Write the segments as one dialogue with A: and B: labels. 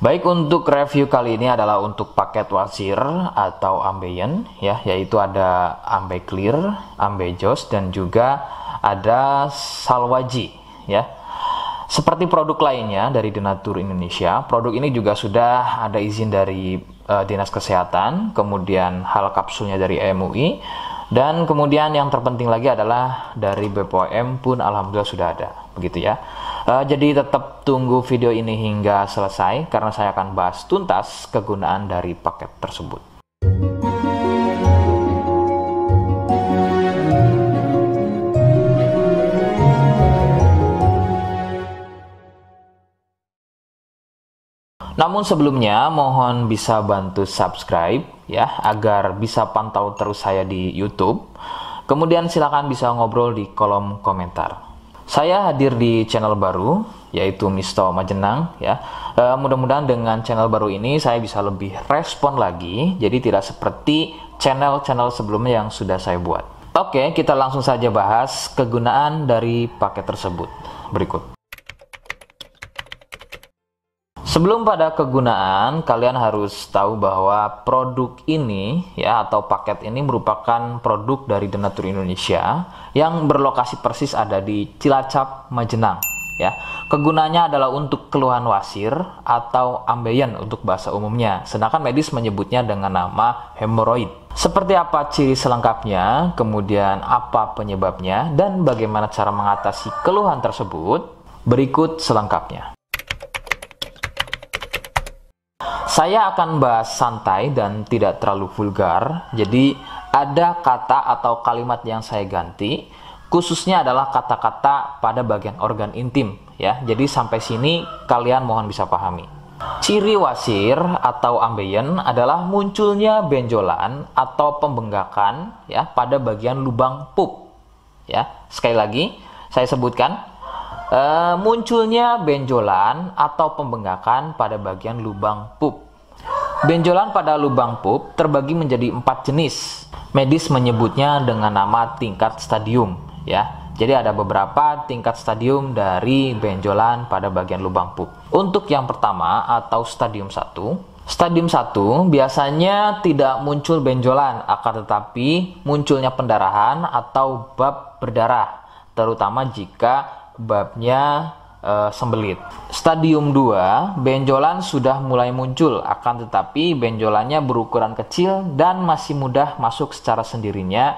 A: Baik, untuk review kali ini adalah untuk paket wasir atau Ambeien ya, yaitu ada Ambeclear, Ambejos dan juga ada Salwaji ya. Seperti produk lainnya dari Denatur Indonesia, produk ini juga sudah ada izin dari Dinas Kesehatan, kemudian hal kapsulnya dari MUI, dan kemudian yang terpenting lagi adalah dari BPOM pun alhamdulillah sudah ada, begitu ya. Jadi tetap tunggu video ini hingga selesai karena saya akan bahas tuntas kegunaan dari paket tersebut. Namun sebelumnya mohon bisa bantu subscribe ya agar bisa pantau terus saya di YouTube. Kemudian silakan bisa ngobrol di kolom komentar. Saya hadir di channel baru yaitu Misto Majenang ya. Mudah-mudahan dengan channel baru ini saya bisa lebih respon lagi. Jadi tidak seperti channel-channel sebelumnya yang sudah saya buat. Oke, kita langsung saja bahas kegunaan dari paket tersebut. Berikut. Sebelum pada kegunaan, kalian harus tahu bahwa produk ini ya atau paket ini merupakan produk dari Denatur Indonesia yang berlokasi persis ada di Cilacap, Majenang ya. Kegunaannya adalah untuk keluhan wasir atau Ambeien untuk bahasa umumnya, sedangkan medis menyebutnya dengan nama hemoroid. Seperti apa ciri selengkapnya, kemudian apa penyebabnya, dan bagaimana cara mengatasi keluhan tersebut, berikut selengkapnya. Saya akan bahas santai dan tidak terlalu vulgar, jadi ada kata atau kalimat yang saya ganti, khususnya adalah kata-kata pada bagian organ intim ya. Jadi sampai sini kalian mohon bisa pahami. Ciri wasir atau Ambeien adalah munculnya benjolan atau pembengkakan ya pada bagian lubang pup. Ya, sekali lagi saya sebutkan. Munculnya benjolan atau pembengkakan pada bagian lubang pup. Benjolan pada lubang pup terbagi menjadi 4 jenis. Medis menyebutnya dengan nama tingkat stadium ya. Jadi ada beberapa tingkat stadium dari benjolan pada bagian lubang pup. Untuk yang pertama atau stadium 1. Stadium 1 biasanya tidak muncul benjolan, akan tetapi munculnya pendarahan atau bab berdarah, terutama jika babnya sembelit. Stadium 2, benjolan sudah mulai muncul, akan tetapi benjolannya berukuran kecil dan masih mudah masuk secara sendirinya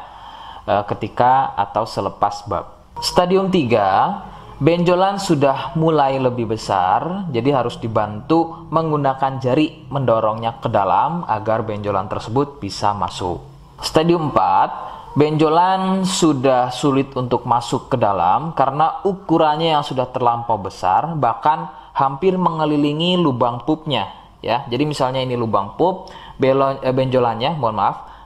A: ketika atau selepas bab. Stadium 3, benjolan sudah mulai lebih besar, jadi harus dibantu menggunakan jari mendorongnya ke dalam agar benjolan tersebut bisa masuk. Stadium 4, benjolan sudah sulit untuk masuk ke dalam karena ukurannya yang sudah terlampau besar, bahkan hampir mengelilingi lubang pupnya ya. Jadi misalnya ini lubang pup, benjolannya,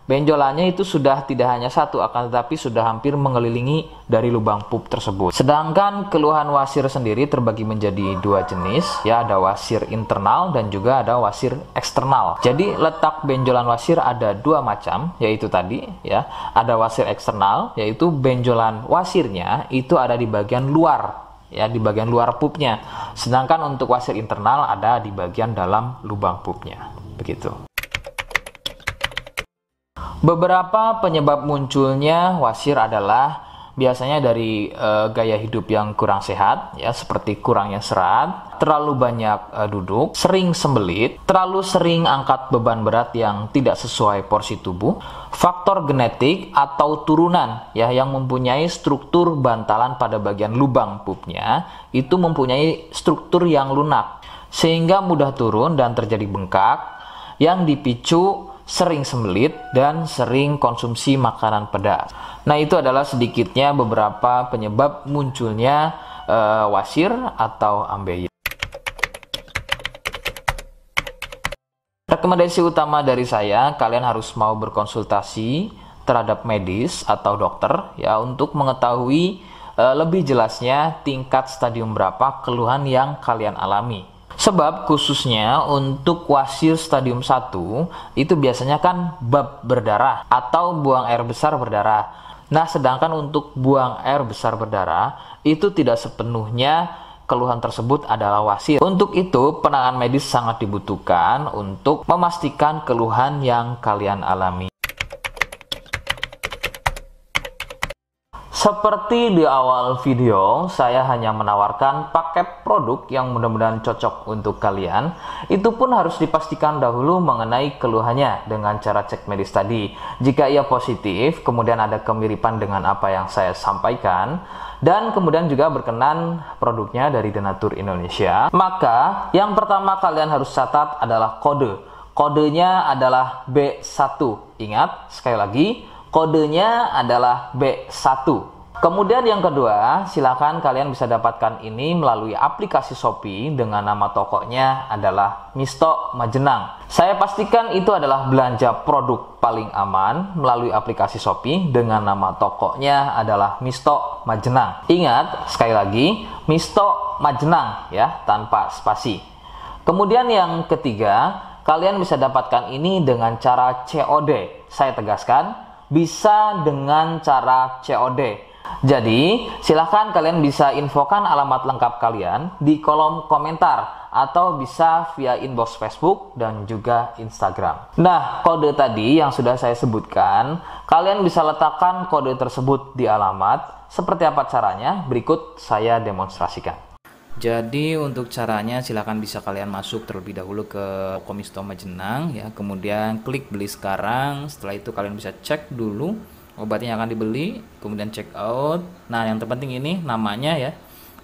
A: benjolannya itu sudah tidak hanya satu, akan tetapi sudah hampir mengelilingi dari lubang pup tersebut. Sedangkan keluhan wasir sendiri terbagi menjadi 2 jenis ya, ada wasir internal dan juga ada wasir eksternal. Jadi letak benjolan wasir ada 2 macam, yaitu tadi ya, ada wasir eksternal yaitu benjolan wasirnya itu ada di bagian luar ya, di bagian luar pupnya. Sedangkan untuk wasir internal ada di bagian dalam lubang pupnya. Begitu. Beberapa penyebab munculnya wasir adalah biasanya dari gaya hidup yang kurang sehat ya, seperti kurangnya serat, terlalu banyak duduk, sering sembelit, terlalu sering angkat beban berat yang tidak sesuai porsi tubuh, faktor genetik atau turunan ya yang mempunyai struktur bantalan pada bagian lubang pupnya itu mempunyai struktur yang lunak sehingga mudah turun dan terjadi bengkak yang dipicu sering sembelit dan sering konsumsi makanan pedas. Nah, itu adalah sedikitnya beberapa penyebab munculnya wasir atau Ambeien. Rekomendasi utama dari saya, kalian harus mau berkonsultasi terhadap medis atau dokter ya untuk mengetahui lebih jelasnya tingkat stadium berapa keluhan yang kalian alami. Sebab khususnya untuk wasir stadium 1 itu biasanya kan bab berdarah atau buang air besar berdarah. Nah, sedangkan untuk buang air besar berdarah itu tidak sepenuhnya keluhan tersebut adalah wasir. Untuk itu, penanganan medis sangat dibutuhkan untuk memastikan keluhan yang kalian alami. Seperti di awal video, saya hanya menawarkan paket produk yang mudah-mudahan cocok untuk kalian. Itu pun harus dipastikan dahulu mengenai keluhannya dengan cara cek medis tadi. Jika ia positif, kemudian ada kemiripan dengan apa yang saya sampaikan, dan kemudian juga berkenan produknya dari Denatur Indonesia, maka yang pertama kalian harus catat adalah kode. Kodenya adalah B1. Ingat, sekali lagi, kodenya adalah B1. Kemudian yang kedua, silakan kalian bisa dapatkan ini melalui aplikasi Shopee dengan nama tokonya adalah Misto Majenang. Saya pastikan itu adalah belanja produk paling aman melalui aplikasi Shopee dengan nama tokonya adalah Misto Majenang. Ingat, sekali lagi, Misto Majenang ya, tanpa spasi. Kemudian yang ketiga, kalian bisa dapatkan ini dengan cara COD. Saya tegaskan, bisa dengan cara COD. Jadi, silahkan kalian bisa infokan alamat lengkap kalian di kolom komentar atau bisa via inbox Facebook dan juga Instagram. Nah, kode tadi yang sudah saya sebutkan, kalian bisa letakkan kode tersebut di alamat. Seperti apa caranya? Berikut saya demonstrasikan. Jadi untuk caranya silahkan bisa kalian masuk terlebih dahulu ke toko Misto Majenang ya, kemudian klik beli sekarang. Setelah itu kalian bisa cek dulu obatnya yang akan dibeli, kemudian check out. Nah, yang terpenting ini namanya ya,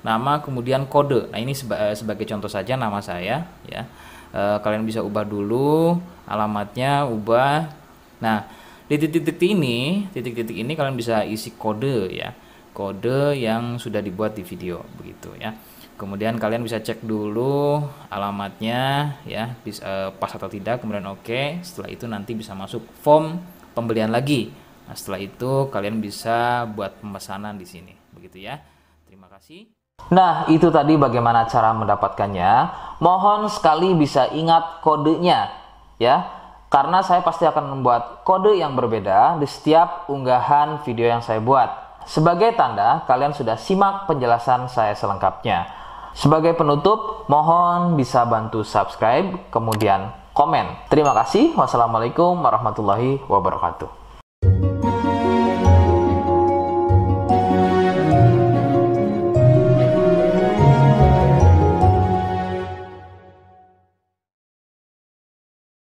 A: nama kemudian kode. Nah, ini sebagai contoh saja nama saya ya. Kalian bisa ubah dulu alamatnya, ubah. Nah, di titik-titik ini kalian bisa isi kode ya, kode yang sudah dibuat di video begitu ya. Kemudian kalian bisa cek dulu alamatnya ya, pas atau tidak, kemudian oke. Setelah itu nanti bisa masuk form pembelian lagi. Nah, setelah itu kalian bisa buat pemesanan di sini, begitu ya. Terima kasih. Nah, itu tadi bagaimana cara mendapatkannya. Mohon sekali bisa ingat kodenya ya, karena saya pasti akan membuat kode yang berbeda di setiap unggahan video yang saya buat. Sebagai tanda kalian sudah simak penjelasan saya selengkapnya. Sebagai penutup, mohon bisa bantu subscribe, kemudian komen. Terima kasih. Wassalamualaikum warahmatullahi wabarakatuh.